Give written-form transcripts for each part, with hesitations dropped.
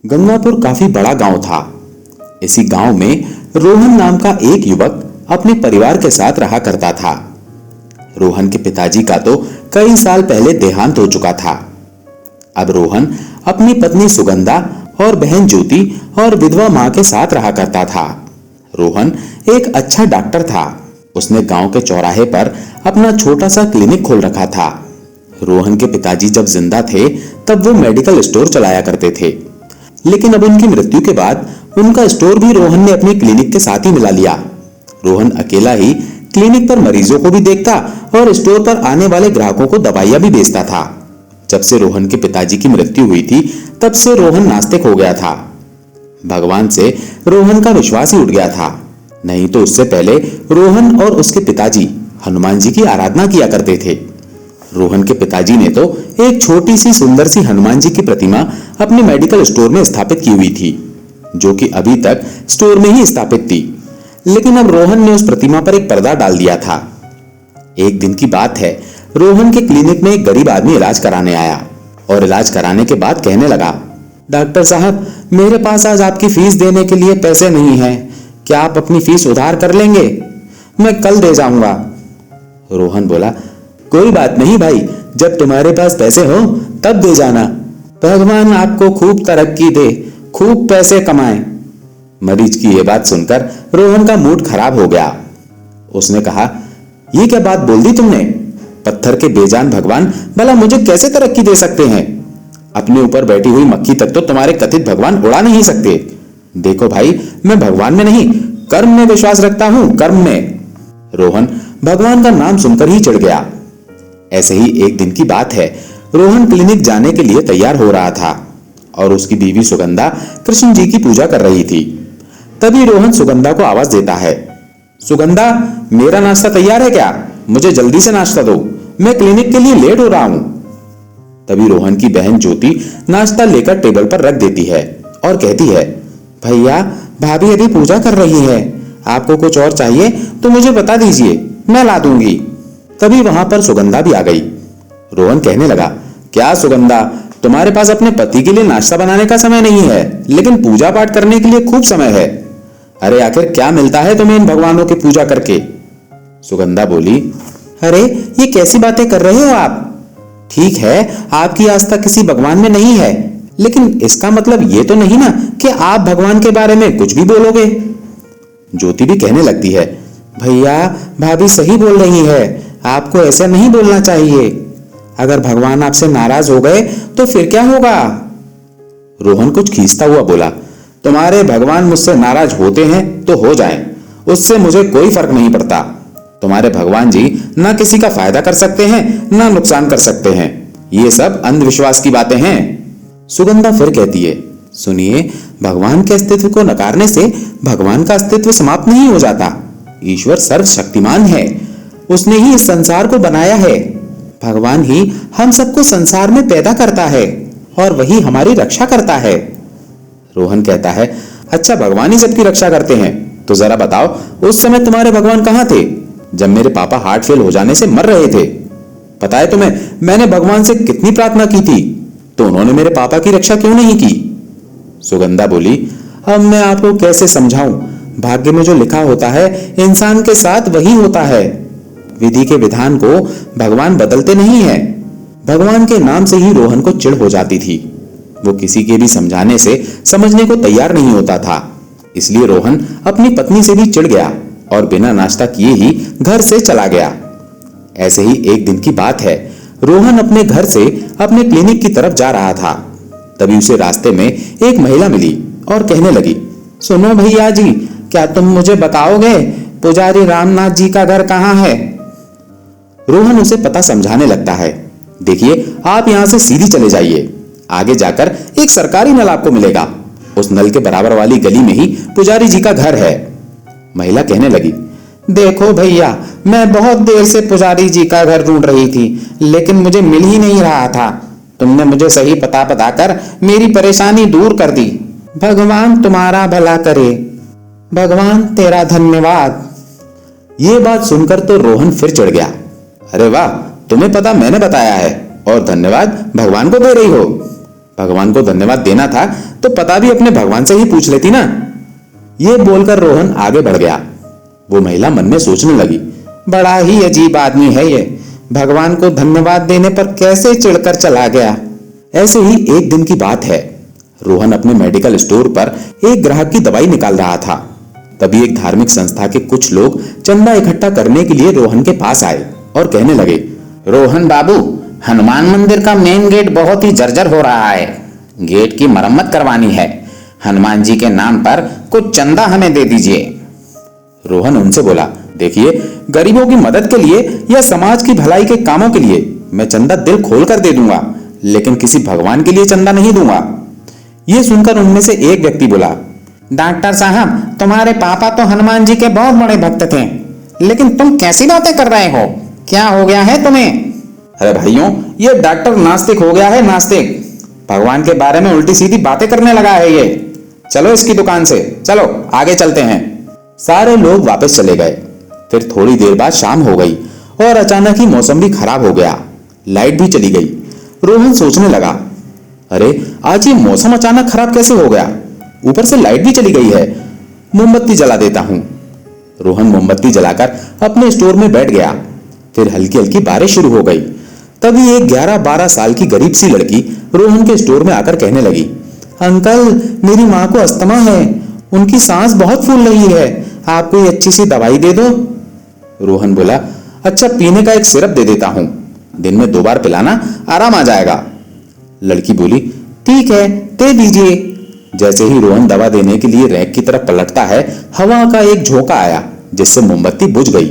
गंगापुर काफी बड़ा गांव था। इसी गांव में रोहन नाम का एक युवक अपने परिवार के साथ रहा करता था। रोहन के पिताजी का तो कई साल पहले देहांत हो चुका था। अब रोहन अपनी पत्नी सुगंधा और बहन ज्योति और विधवा मां के साथ रहा करता था। रोहन एक अच्छा डॉक्टर था। उसने गांव के चौराहे पर अपना छोटा सा क्लिनिक खोल रखा था। रोहन के पिताजी जब जिंदा थे तब वो मेडिकल स्टोर चलाया करते थे, लेकिन अब उनकी मृत्यु के बाद उनका स्टोर भी रोहन ने अपने क्लिनिक के साथ ही मिला लिया। रोहन अकेला ही क्लिनिक पर मरीजों को भी देखता और स्टोर पर आने वाले ग्राहकों को दवाइयां भी बेचता था। जब से रोहन के पिताजी की मृत्यु हुई थी तब से रोहन नास्तिक हो गया था। भगवान से रोहन का विश्वास ही उठ गया था। नहीं तो उससे पहले रोहन और उसके पिताजी हनुमान जी की आराधना किया करते थे। रोहन के पिताजी ने तो एक छोटी सी सुंदर सी हनुमान जी की प्रतिमा अपने मेडिकल स्टोर में स्थापित की हुई थी, जो कि अभी तक स्टोर में ही स्थापित थी। लेकिन अब रोहन ने उस प्रतिमा पर एक पर्दा डाल दिया था। एक दिन की बात है, रोहन के क्लिनिक में एक गरीब आदमी इलाज कराने आया और इलाज कराने के बाद कहने लगा, डॉक्टर साहब, मेरे पास आज आपकी फीस देने के लिए पैसे नहीं है। क्या आप अपनी फीस उधार कर लेंगे? मैं कल दे जाऊंगा। रोहन बोला, कोई बात नहीं भाई, जब तुम्हारे पास पैसे हो तब दे जाना। भगवान आपको खूब तरक्की दे, खूब पैसे कमाए। मरीज की यह बात सुनकर रोहन का मूड खराब हो गया। उसने कहा, ये क्या बात बोल दी तुमने? पत्थर के बेजान भगवान भला मुझे कैसे तरक्की दे सकते हैं? अपने ऊपर बैठी हुई मक्खी तक तो तुम्हारे कथित भगवान उड़ा नहीं सकते। देखो भाई, मैं भगवान में नहीं, कर्म में विश्वास रखता हूं, कर्म में। रोहन भगवान का नाम सुनकर ही चिढ़ गया। ऐसे ही एक दिन की बात है, रोहन क्लिनिक जाने के लिए तैयार हो रहा था और उसकी बीवी सुगंधा कृष्ण जी की पूजा कर रही थी। तभी रोहन सुगंधा को आवाज देता है, सुगंधा, मेरा नाश्ता तैयार है क्या? मुझे जल्दी से नाश्ता दो, मैं क्लिनिक के लिए लेट हो रहा हूं। तभी रोहन की बहन ज्योति नाश्ता लेकर टेबल पर रख देती है और कहती है, भैया, भाभी अभी पूजा कर रही है, आपको कुछ और चाहिए तो मुझे बता दीजिए, मैं ला दूंगी। तभी वहां पर सुगंधा भी आ गई। रोहन कहने लगा, क्या सुगंधा, तुम्हारे पास अपने पति के लिए नाश्ता बनाने का समय नहीं है, लेकिन पूजा पाठ करने के लिए खूब समय है। अरे आखिर क्या मिलता है तुम्हें इन भगवानों की पूजा करके? सुगंधा बोली, अरे ये कैसी बातें कर रहे हो आप? ठीक है, आपकी आस्था किसी भगवान में नहीं है, लेकिन इसका मतलब ये तो नहीं ना कि आप भगवान के बारे में कुछ भी बोलोगे। ज्योति भी कहने लगती है, भैया, भाभी सही बोल रही है, आपको ऐसा नहीं बोलना चाहिए। अगर भगवान आपसे नाराज हो गए तो फिर क्या होगा? रोहन कुछ खींचता हुआ बोला, तुम्हारे भगवान मुझसे नाराज होते हैं तो हो जाएं, उससे मुझे कोई फर्क नहीं पड़ता। तुम्हारे भगवान जी ना किसी का फायदा कर सकते हैं ना नुकसान कर सकते हैं। ये सब अंधविश्वास की बातें हैं। सुगंधा फिर कहती है, सुनिए, भगवान के अस्तित्व को नकारने से भगवान का अस्तित्व समाप्त नहीं हो जाता। ईश्वर सर्वशक्तिमान है, उसने ही इस संसार को बनाया है। भगवान ही हम सबको संसार में पैदा करता है और वही हमारी रक्षा करता है। रोहन कहता है, अच्छा, भगवान ही सबकी रक्षा करते हैं तो जरा बताओ, उस समय तुम्हारे भगवान कहाँ थे जब मेरे पापा हार्ट फेल हो जाने से मर रहे थे? पता है तुम्हें मैंने भगवान से कितनी प्रार्थना की थी, तो उन्होंने मेरे पापा की रक्षा क्यों नहीं की? सुगंधा बोली, अब मैं आपको कैसे समझाऊं, भाग्य में जो लिखा होता है इंसान के साथ वही होता है। विधि के विधान को भगवान बदलते नहीं है। भगवान के नाम से ही रोहन को चिढ़ हो जाती थी। वो किसी के भी समझाने से समझने को तैयार नहीं होता था। इसलिए रोहन अपनी पत्नी से भी चिढ़ गया और बिना नाश्ता किए ही घर से चला गया। ऐसे ही एक दिन की बात है, रोहन अपने घर से अपने क्लिनिक की तरफ जा रहा था। तभी उसे रास्ते में एक महिला मिली और कहने लगी, सुनो भैया जी, क्या तुम मुझे बताओगे पुजारी रामनाथ जी का घर कहाँ है? रोहन उसे पता समझाने लगता है, देखिए, आप यहाँ से सीधी चले जाइए, आगे जाकर एक सरकारी नल आपको मिलेगा, उस नल के बराबर वाली गली में ही पुजारी जी का घर है। महिला कहने लगी, देखो भैया, मैं बहुत देर से पुजारी जी का घर ढूंढ रही थी, लेकिन मुझे मिल ही नहीं रहा था। तुमने मुझे सही पता बताकर मेरी परेशानी दूर कर दी। भगवान तुम्हारा भला करे। भगवान तेरा धन्यवाद। ये बात सुनकर तो रोहन फिर चढ़ गया। अरे वाह, तुम्हें पता मैंने बताया है और धन्यवाद भगवान को दे रही हो। भगवान को धन्यवाद देना था तो पता भी अपने भगवान से ही पूछ लेती ना। ये बोलकर रोहन आगे बढ़ गया। वो महिला मन में सोचने लगी, बड़ा ही अजीब आदमी है ये, भगवान को धन्यवाद देने पर कैसे चिढ़कर चला गया। ऐसे ही एक दिन की बात है, रोहन अपने मेडिकल स्टोर पर एक ग्राहक की दवाई निकाल रहा था। तभी एक धार्मिक संस्था के कुछ लोग चंदा इकट्ठा करने के लिए रोहन के पास आए और कहने लगे, रोहन बाबू, हनुमान मंदिर का मेन गेट बहुत ही जर्जर हो रहा है, गेट की मरम्मत करवानी है, हनुमान जी के नाम पर कुछ चंदा हमें दे दीजिए। रोहन उनसे बोला, देखिए, गरीबों की मदद के लिए या समाज की भलाई के कामों के लिए मैं चंदा दिल खोलकर दे दूंगा, लेकिन किसी भगवान के लिए चंदा नहीं दूंगा। ये सुनकर उनमें से एक व्यक्ति बोला, डॉक्टर साहब, तुम्हारे पापा तो हनुमान जी के बहुत बड़े भक्त थे, लेकिन तुम कैसी बातें कर रहे हो, क्या हो गया है तुम्हें? अरे भाइयों, ये डॉक्टर नास्तिक हो गया है, नास्तिक, भगवान के बारे में उल्टी सीधी बातें करने लगा है ये। चलो इसकी दुकान से, चलो आगे चलते हैं। सारे लोग वापस चले गए। फिर थोड़ी देर बाद शाम हो गई और अचानक ही मौसम भी खराब हो गया, लाइट भी चली गई। रोहन सोचने लगा, अरे आज ये मौसम अचानक खराब कैसे हो गया, ऊपर से लाइट भी चली गई है, मोमबत्ती जला देता हूं। रोहन मोमबत्ती जलाकर अपने स्टोर में बैठ गया। फिर हल्की हल्की बारिश शुरू हो गई। तभी एक 11-12 साल की गरीब सी लड़की रोहन के स्टोर में आकर कहने लगी, अंकल, मेरी माँ को अस्थमा है, उनकी सांस बहुत फूल रही है, आप कोई अच्छी सी दवाई दे दो। रोहन बोला, अच्छा, पीने का एक सिरप दे देता हूं, दिन में 2 बार पिलाना, आराम आ जाएगा। लड़की बोली, ठीक है, दे दीजिए। जैसे ही रोहन दवा देने के लिए रैक की तरफ पलटता है, हवा का एक झोंका आया जिससे मोमबत्ती बुझ गई।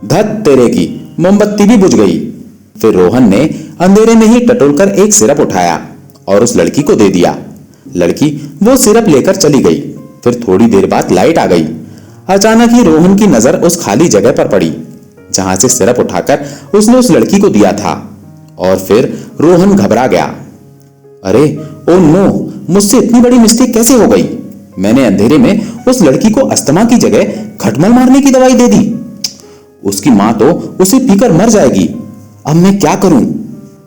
धत तेरे की, मोमबत्ती भी बुझ गई। फिर रोहन ने अंधेरे में ही टटोलकर एक सिरप उठाया और उस लड़की को दे दिया। लड़की वो सिरप लेकर चली गई। फिर थोड़ी देर बाद लाइट आ गई। अचानक ही रोहन की नजर उस खाली जगह पर पड़ी जहां से सिरप उठाकर उसने उस लड़की को दिया था। और फिर रोहन घबरा गया। अरे ओ नो, मुझसे इतनी बड़ी मिस्टेक कैसे हो गई? मैंने अंधेरे में उस लड़की को अस्थमा की जगह खटमल मारने की दवाई दे दी। उसकी मां तो उसे पीकर मर जाएगी। अब मैं क्या करूं?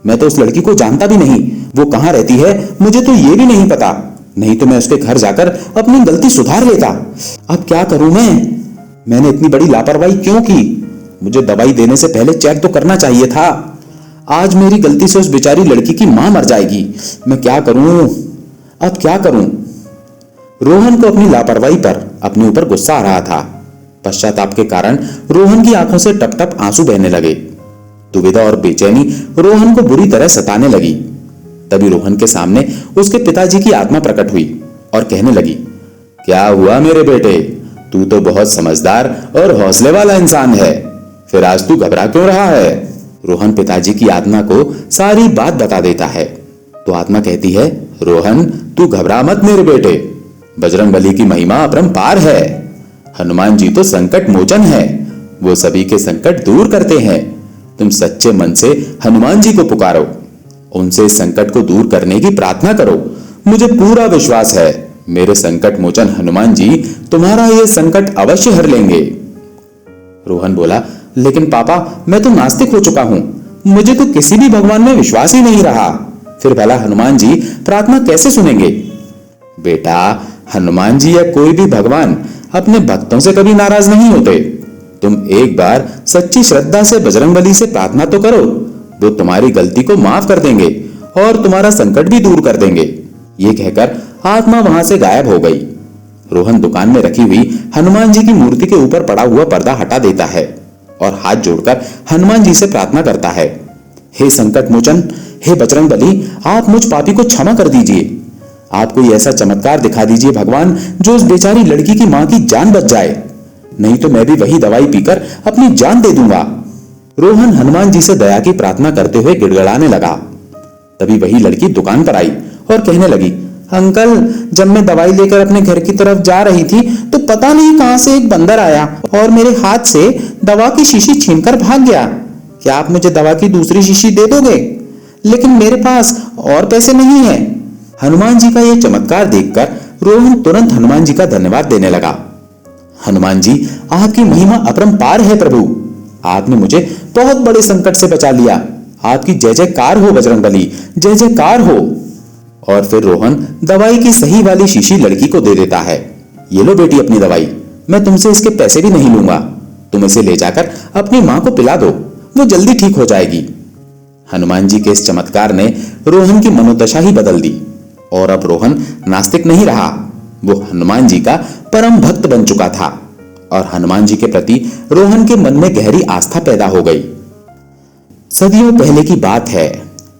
मैं तो उस लड़की को जानता भी नहीं, वो कहां रहती है मुझे तो ये भी नहीं पता, नहीं तो मैं उसके घर जाकर अपनी गलती सुधार लेता। अब क्या करूं मैंने इतनी बड़ी लापरवाही क्यों की? मुझे दवाई देने से पहले चेक तो करना चाहिए था। आज मेरी गलती से उस बेचारी लड़की की मां मर जाएगी। मैं क्या करूं? अब क्या करूं? रोहन को अपनी लापरवाही पर अपने ऊपर गुस्सा आ रहा था। पश्चाताप के कारण रोहन की आंखों से टप टप आंसू बहने लगे। दुविधा और बेचैनी रोहन को बुरी तरह सताने लगी। तभी रोहन के सामने उसके पिताजी की आत्मा प्रकट हुई और कहने लगी, क्या हुआ मेरे बेटे, तू तो बहुत समझदार और हौसले वाला इंसान है, फिर आज तू घबरा क्यों रहा है? रोहन पिताजी की आत्मा को सारी बात बता देता है। तो आत्मा कहती है, रोहन, तू घबरा मत मेरे बेटे, बजरंगबली की महिमा अपरंपार है। हनुमान जी तो संकट मोचन है, वो सभी के संकट दूर करते हैं। तुम सच्चे मन से हनुमान जी को पुकारो, उनसे संकट को दूर करने की प्रार्थना करो। मुझे पूरा विश्वास है मेरे संकट मोचन हनुमान जी तुम्हारा ये संकट अवश्य हर लेंगे। रोहन बोला, लेकिन पापा, मैं तो नास्तिक हो चुका हूं, मुझे तो किसी भी भगवान में विश्वास ही नहीं रहा, फिर भला हनुमान जी प्रार्थना कैसे सुनेंगे? बेटा, हनुमान जी या कोई भी भगवान अपने भक्तों से कभी नाराज नहीं होते। तुम एक बार सच्ची श्रद्धा से बजरंगबली से प्रार्थना तो करो, वो तुम्हारी गलती को माफ कर देंगे और तुम्हारा संकट भी दूर कर देंगे। ये कहकर आत्मा वहां से गायब हो गई। रोहन दुकान में रखी हुई हनुमान जी की मूर्ति के ऊपर पड़ा हुआ पर्दा हटा देता है और हाथ जोड़कर हनुमान जी से प्रार्थना करता है, हे संकट मोचन, हे बजरंगबली, आप मुझ पापी को क्षमा कर दीजिए। आप कोई ऐसा चमत्कार दिखा दीजिए भगवान, जो उस बेचारी लड़की की मां की जान बच जाए, नहीं तो मैं भी वही दवाई पीकर अपनी जान दे दूंगा। रोहन हनुमान जी से दया की प्रार्थना करते हुए गिड़गिड़ाने लगा। तभी वही लड़की दुकान पर आई और कहने लगी, अंकल, जब मैं दवाई लेकर अपने घर की तरफ जा रही थी तो पता नहीं कहां से एक बंदर आया और मेरे हाथ से दवा की शीशी छीनकर भाग गया। क्या आप मुझे दवा की दूसरी शीशी दे दोगे? लेकिन मेरे पास और पैसे नहीं है। हनुमान जी का यह चमत्कार देखकर रोहन तुरंत हनुमान जी का धन्यवाद देने लगा। हनुमान जी, आपकी महिमा अपरंपार है प्रभु, आपने मुझे बहुत बड़े संकट से बचा लिया। आपकी जय जयकार हो बजरंगबली, जय जयकार हो। और फिर रोहन दवाई की सही वाली शीशी लड़की को दे देता है। ये लो बेटी अपनी दवाई, मैं तुमसे इसके पैसे भी नहीं लूंगा, तुम इसे ले जाकर अपनी मां को पिला दो, वो जल्दी ठीक हो जाएगी। हनुमान जी के इस चमत्कार ने रोहन की मनोदशा ही बदल दी और अब रोहन नास्तिक नहीं रहा, वो हनुमान जी का परम भक्त बन चुका था और हनुमान जी के प्रति रोहन के मन में गहरी आस्था पैदा हो गई। सदियों पहले की बात है,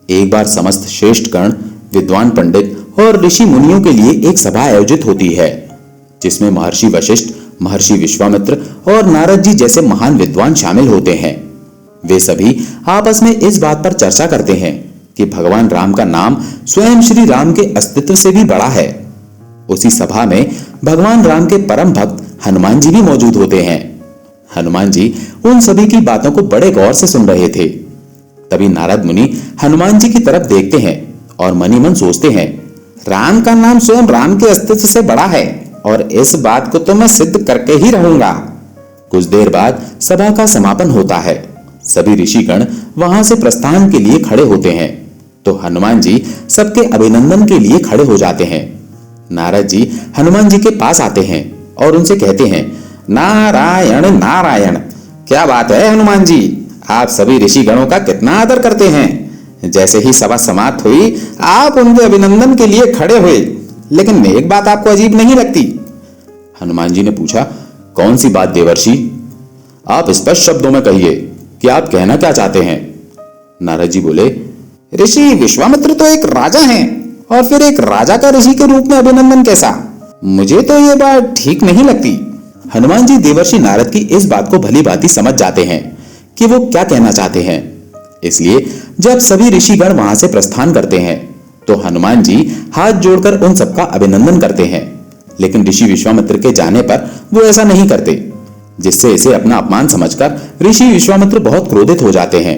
एक बार समस्त श्रेष्ठ गण, विद्वान पंडित और ऋषि मुनियों के लिए एक सभा आयोजित होती है, जिसमें महर्षि वशिष्ठ, महर्षि विश्वामित्र और नारद जी जैसे महान विद्वान शामिल होते हैं। वे सभी आपस में इस बात पर चर्चा करते हैं कि भगवान राम का नाम स्वयं श्री राम के अस्तित्व से भी बड़ा है। उसी सभा में भगवान राम के परम भक्त हनुमान जी भी मौजूद होते हैं। हनुमान जी उन सभी की बातों को बड़े गौर से सुन रहे थे। तभी नारद मुनि हनुमान जी की तरफ देखते हैं और मनी मन सोचते हैं, राम का नाम स्वयं राम के अस्तित्व से बड़ा है और इस बात को तो मैं सिद्ध करके ही रहूंगा। कुछ देर बाद सभा का समापन होता है। सभी ऋषिगण वहां से प्रस्थान के लिए खड़े होते हैं तो हनुमान जी सबके अभिनंदन के लिए खड़े हो जाते हैं। नारद जी हनुमान जी के पास आते हैं और उनसे कहते हैं, नारायण नारायण, क्या बात है हनुमान जी, आप सभी ऋषिगणों का कितना आदर करते हैं। जैसे ही सभा समाप्त हुई आप उनके अभिनंदन के लिए खड़े हुए, लेकिन एक बात आपको अजीब नहीं लगती? हनुमान जी ने पूछा, कौन सी बात देवर्षि? आप स्पष्ट शब्दों में कहिए कि आप कहना क्या चाहते हैं। नारद जी बोले, ऋषि विश्वामित्र तो एक राजा हैं और फिर एक राजा का ऋषि के रूप में अभिनंदन कैसा? मुझे तो ये बात ठीक नहीं लगती। हनुमान जी देवर्षि नारद की इस बात को भली भांति समझ जाते हैं कि वो क्या कहना चाहते हैं। इसलिए जब सभी ऋषिगण वहां से प्रस्थान करते हैं तो हनुमान जी हाथ जोड़कर उन सबका अभिनंदन करते हैं, लेकिन ऋषि विश्वामित्र के जाने पर वो ऐसा नहीं करते, जिससे इसे अपना अपमान समझकर ऋषि विश्वामित्र बहुत क्रोधित हो जाते हैं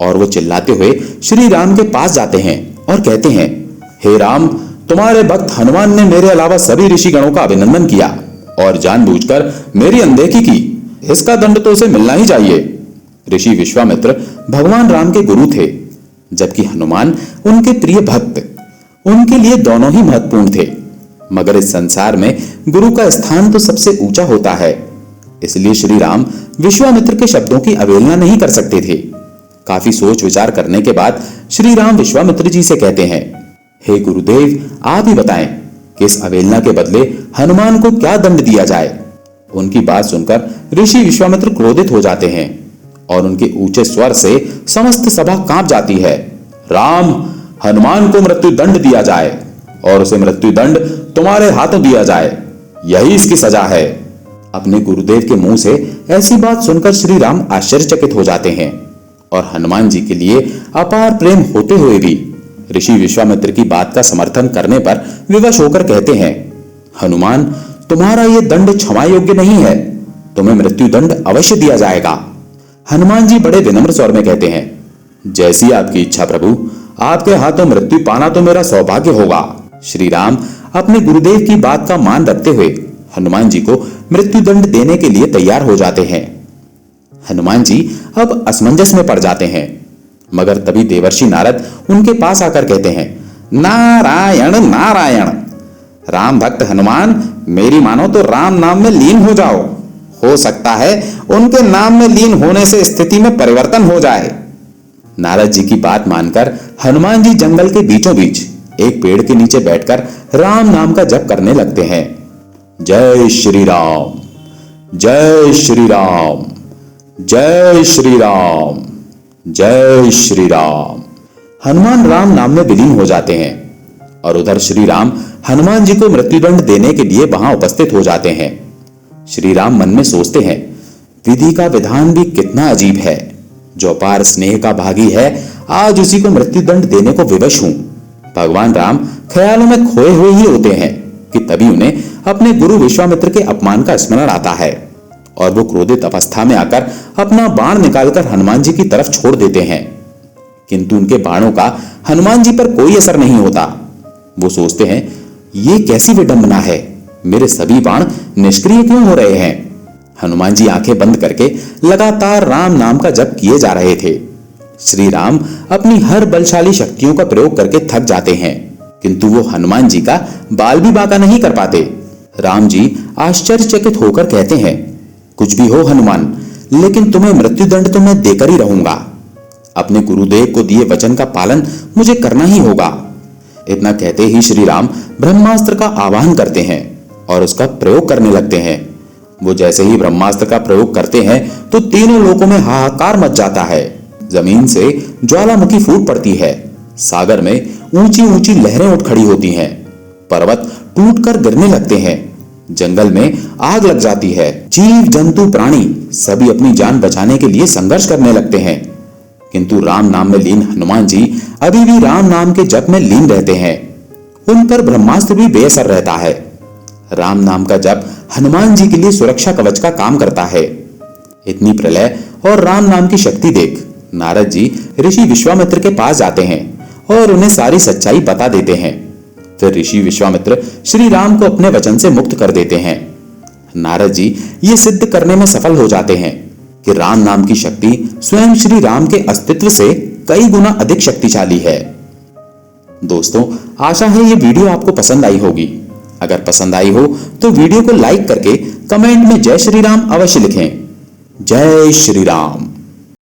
और वो चिल्लाते हुए श्री राम के पास जाते हैं और कहते हैं, हे राम, तुम्हारे भक्त हनुमान ने मेरे अलावा सभी ऋषिगणों का अभिनंदन किया और जानबूझकर मेरी अनदेखी की, इसका दंड तो उसे मिलना ही चाहिए। ऋषि विश्वामित्र भगवान राम के गुरु थे, जबकि हनुमान उनके प्रिय भक्त, उनके लिए दोनों ही महत्वपूर्ण थे। मगर इस संसार में गुरु का स्थान तो सबसे ऊंचा होता है, इसलिए श्री राम विश्वामित्र के शब्दों की अवहेलना नहीं कर सकते थे। काफी सोच विचार करने के बाद श्री राम विश्वामित्र जी से कहते हैं, हे गुरुदेव, आप ही बताएं कि इस अवहेलना के बदले हनुमान को क्या दंड दिया जाए। उनकी बात सुनकर ऋषि विश्वामित्र क्रोधित हो जाते हैं और उनके ऊंचे स्वर से समस्त सभा कांप जाती है। राम, हनुमान को मृत्यु दंड दिया जाए और उसे मृत्यु दंड तुम्हारे हाथों दिया जाए, यही इसकी सजा है। अपने गुरुदेव के मुंह से ऐसी बात सुनकर श्री राम आश्चर्यचकित हो जाते हैं और हनुमान जी के लिए अपार प्रेम होते हुए भी ऋषि विश्वामित्र की बात का समर्थन करने पर विवश होकर कहते हैं, हनुमान, तुम्हारा यह दंड क्षमा योग्य नहीं है, तुम्हें मृत्यु दंड अवश्य दिया जाएगा। हनुमान जी बड़े विनम्र स्वर में कहते हैं, जैसी आपकी इच्छा प्रभु, आपके हाथों मृत्यु पाना तो मेरा सौभाग्य होगा। श्री राम अपने गुरुदेव की बात का मान रखते हुए हनुमान जी को मृत्यु दंड देने के लिए तैयार हो जाते हैं। हनुमान जी अब असमंजस में पड़ जाते हैं, मगर तभी देवर्षि नारद उनके पास आकर कहते हैं, नारायण नारायण, राम भक्त हनुमान, मेरी मानो तो राम नाम में लीन हो जाओ, हो सकता है उनके नाम में लीन होने से स्थिति में परिवर्तन हो जाए। नारद जी की बात मानकर हनुमान जी जंगल के बीचों बीच एक पेड़ के नीचे बैठकर राम नाम का जप करने लगते हैं। जय श्री राम, जय श्री राम, जय श्री राम, जय श्री राम। हनुमान राम नाम में विलीन हो जाते हैं और उधर श्री राम हनुमान जी को मृत्युदंड देने के लिए वहां उपस्थित हो जाते हैं। श्री राम मन में सोचते हैं, विधि का विधान भी कितना अजीब है, जो अपार स्नेह का भागी है आज उसी को मृत्युदंड देने को विवश हूं। भगवान राम ख्यालों में खोए हुए ही होते हैं कि तभी उन्हें अपने गुरु विश्वामित्र के अपमान का स्मरण आता है और वो क्रोधित अवस्था में आकर अपना बाण निकालकर हनुमान जी की तरफ छोड़ देते हैं, किंतु उनके बाणों का हनुमान जी पर कोई असर नहीं होता। वो सोचते हैं, ये कैसी विडंबना है, मेरे सभी बाण निष्क्रिय क्यों हो रहे हैं। हनुमान जी आंखें बंद करके लगातार राम नाम का जप किए जा रहे थे। श्री राम अपनी हर बलशाली शक्तियों का प्रयोग करके थक जाते हैं, किंतु वो हनुमान जी का बाल भी बांका नहीं कर पाते। राम जी आश्चर्यचकित होकर कहते हैं, कुछ भी हो हनुमान, लेकिन तुम्हें मृत्युदंड तो मैं देकर ही रहूंगा। अपने गुरुदेव को दिए वचन का पालन मुझे करना ही होगा। इतना कहते ही श्री राम ब्रह्मास्त्र का आवाहन करते हैं और उसका प्रयोग करने लगते हैं। वो जैसे ही ब्रह्मास्त्र का प्रयोग करते हैं तो तीनों लोकों में हाहाकार मच जाता है। जमीन से ज्वालामुखी फूट पड़ती है, सागर में ऊंची ऊंची लहरें उठ खड़ी होती हैं, पर्वत टूटकर गिरने लगते हैं, जंगल में आग लग जाती है, जीव जंतु प्राणी सभी अपनी जान बचाने के लिए संघर्ष करने लगते हैं। किंतु राम नाम में लीन हनुमान जी अभी भी राम नाम के जप में लीन रहते हैं। उन पर ब्रह्मास्त्र भी बेअसर रहता है। राम नाम का जप हनुमान जी के लिए सुरक्षा कवच का काम करता है। इतनी प्रलय और राम नाम की शक्ति देख नारद जी ऋषि विश्वामित्र के पास जाते हैं और उन्हें सारी सच्चाई बता देते हैं। फिर ऋषि विश्वामित्र श्री राम को अपने वचन से मुक्त कर देते हैं। नारद जी ये सिद्ध करने में सफल हो जाते हैं कि राम नाम की शक्ति स्वयं श्री राम के अस्तित्व से कई गुना अधिक शक्तिशाली है। दोस्तों, आशा है ये वीडियो आपको पसंद आई होगी। अगर पसंद आई हो तो वीडियो को लाइक करके कमेंट में जय श्री राम अवश्य लिखें। जय श्री राम।